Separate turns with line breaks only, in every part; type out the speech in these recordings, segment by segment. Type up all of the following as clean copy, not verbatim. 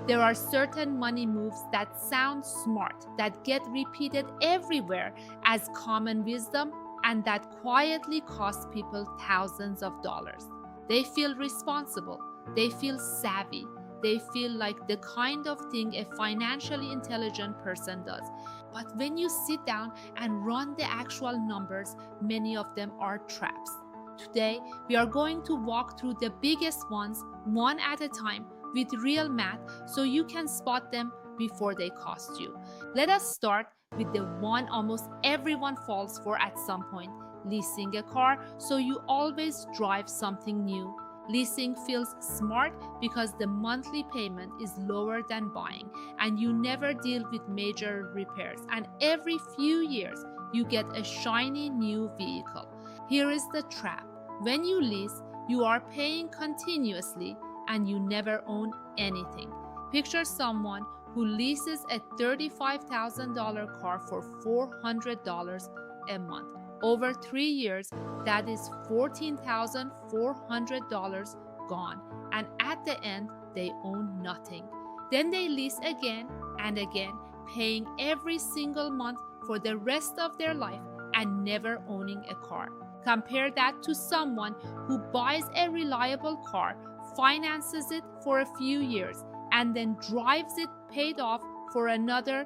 There are certain money moves that sound smart, that get repeated everywhere as common wisdom, and that quietly cost people thousands of dollars. They feel responsible, they feel savvy, they feel like the kind of thing a financially intelligent person does. But when you sit down and run the actual numbers, many of them are traps. Today, we are going to walk through the biggest ones, one at a time, with real math so you can spot them before they cost you. Let us start with the one almost everyone falls for at some point: leasing a car so you always drive something new. Leasing feels smart because the monthly payment is lower than buying, and you never deal with major repairs, and every few years you get a shiny new vehicle. Here is the trap: when you lease, you are paying continuously and you never own anything. Picture someone who leases a $35,000 car for $400 a month. Over 3 years, that is $14,400 gone, and at the end, they own nothing. Then they lease again and again, paying every single month for the rest of their life and never owning a car. Compare that to someone who buys a reliable car, finances it for a few years, and then drives it paid off for another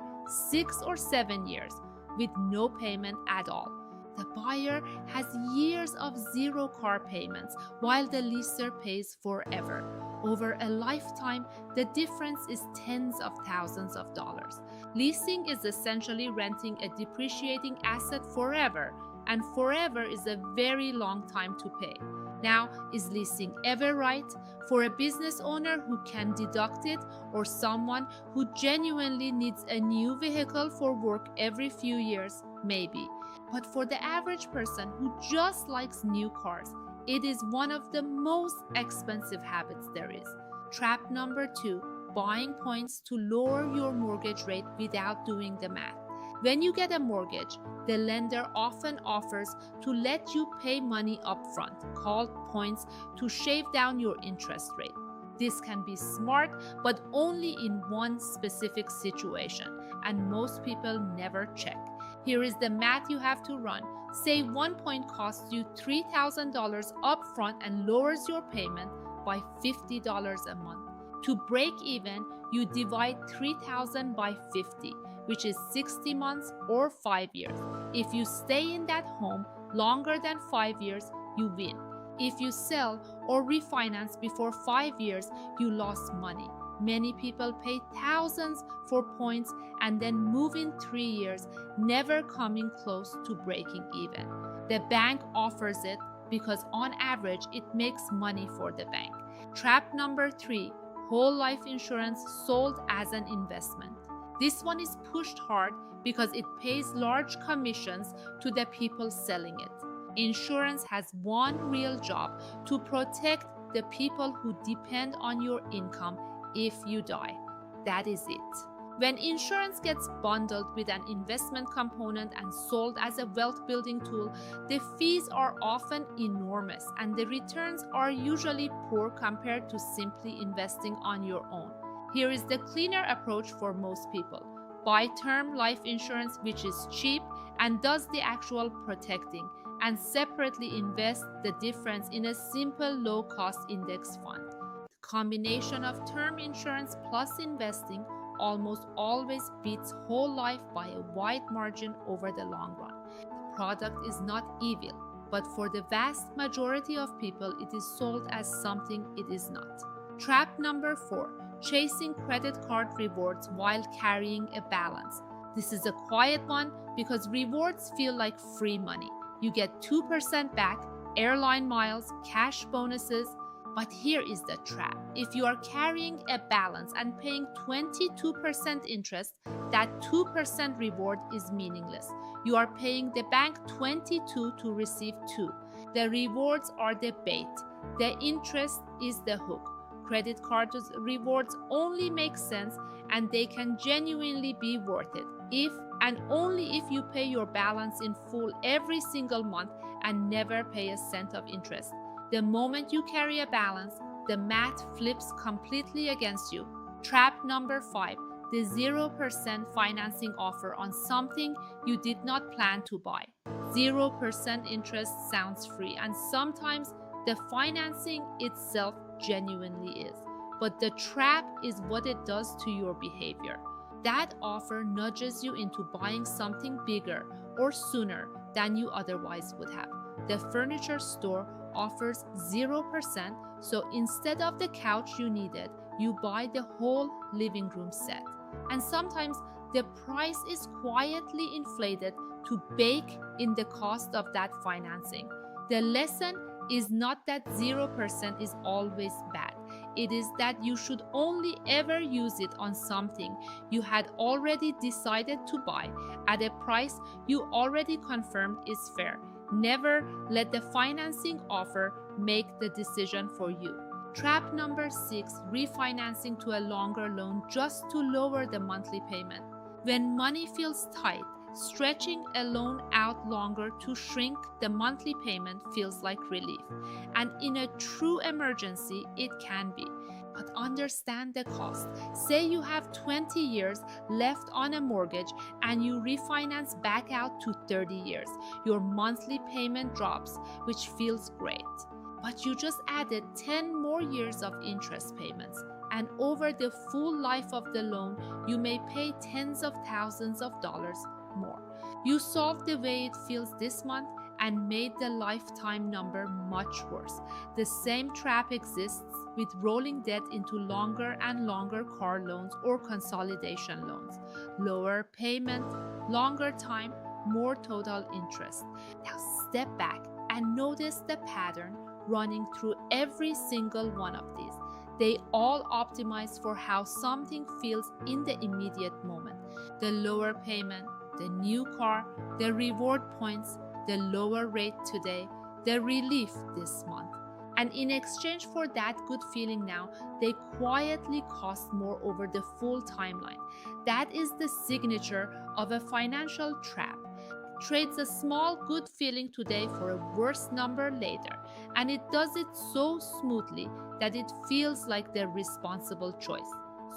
6 or 7 years with no payment at all. The buyer has years of zero car payments while the leaser pays forever. Over a lifetime, the difference is tens of thousands of dollars. Leasing is essentially renting a depreciating asset forever, and forever is a very long time to pay. Now, is leasing ever right? For a business owner who can deduct it, or someone who genuinely needs a new vehicle for work every few years? Maybe. But for the average person who just likes new cars, it is one of the most expensive habits there is. Trap number 2: buying points to lower your mortgage rate without doing the math. When you get a mortgage, the lender often offers to let you pay money upfront, called points, to shave down your interest rate. This can be smart, but only in one specific situation, and most people never check. Here is the math you have to run. Say 1 point costs you $3,000 upfront and lowers your payment by $50 a month. To break even, you divide 3,000 by 50, which is 60 months or 5 years. If you stay in that home longer than 5 years, you win. If you sell or refinance before 5 years, you lost money. Many people pay thousands for points and then move in 3 years, never coming close to breaking even. The bank offers it because on average it makes money for the bank. Trap number 3: whole life insurance sold as an investment. This one is pushed hard because it pays large commissions to the people selling it. Insurance has one real job: to protect the people who depend on your income if you die. That is it. When insurance gets bundled with an investment component and sold as a wealth building tool, the fees are often enormous and the returns are usually poor compared to simply investing on your own. Here is the cleaner approach for most people: buy term life insurance, which is cheap and does the actual protecting, and separately invest the difference in a simple low-cost index fund. The combination of term insurance plus investing almost always beats whole life by a wide margin over the long run. The product is not evil, but for the vast majority of people, it is sold as something it is not. Trap number 4: chasing credit card rewards while carrying a balance. This is a quiet one because rewards feel like free money. You get 2% back, airline miles, cash bonuses. But here is the trap: if you are carrying a balance and paying 22% interest, that 2% reward is meaningless. You are paying the bank 22 to receive 2. The rewards are the bait. The interest is the hook. Credit card rewards only make sense and they can genuinely be worth it if and only if you pay your balance in full every single month and never pay a cent of interest. The moment you carry a balance, the math flips completely against you. Trap number 5, the 0% financing offer on something you did not plan to buy. 0% interest sounds free, and sometimes the financing itself genuinely is. But the trap is what it does to your behavior. That offer nudges you into buying something bigger or sooner than you otherwise would have. The furniture store offers 0%, so instead of the couch you needed, you buy the whole living room set. And sometimes the price is quietly inflated to bake in the cost of that financing. The lesson is not that 0% is always bad. It is that you should only ever use it on something you had already decided to buy at a price you already confirmed is fair. Never let the financing offer make the decision for you. Trap number 6, refinancing to a longer loan just to lower the monthly payment. When money feels tight, stretching a loan out longer to shrink the monthly payment feels like relief. And in a true emergency, it can be. But understand the cost. Say you have 20 years left on a mortgage and you refinance back out to 30 years. Your monthly payment drops, which feels great. But you just added 10 more years of interest payments. And over the full life of the loan, you may pay tens of thousands of dollars more. You solved the way it feels this month and made the lifetime number much worse. The same trap exists with rolling debt into longer and longer car loans or consolidation loans. Lower payment, longer time, more total interest. Now step back and notice the pattern running through every single one of these. They all optimize for how something feels in the immediate moment. The lower payment, the new car, the reward points, the lower rate today, the relief this month. And in exchange for that good feeling now, they quietly cost more over the full timeline. That is the signature of a financial trap. Trades a small good feeling today for a worse number later, and it does it so smoothly that it feels like the responsible choice.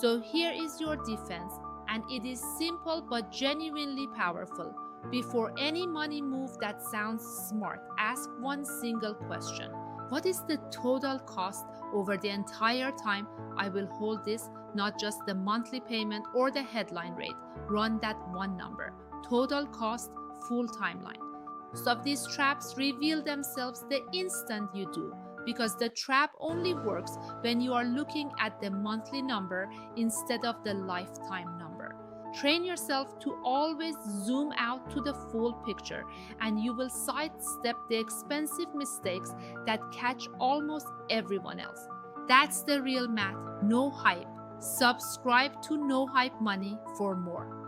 So here is your defense, and it is simple but genuinely powerful. Before any money move that sounds smart, ask one single question. What is the total cost over the entire time I will hold this, not just the monthly payment or the headline rate? Run that one number. Total cost, full timeline. Most of these traps reveal themselves the instant you do, because the trap only works when you are looking at the monthly number instead of the lifetime number. Train yourself to always zoom out to the full picture, and you will sidestep the expensive mistakes that catch almost everyone else. That's the real math, no hype. Subscribe to NoHypeMoney for more.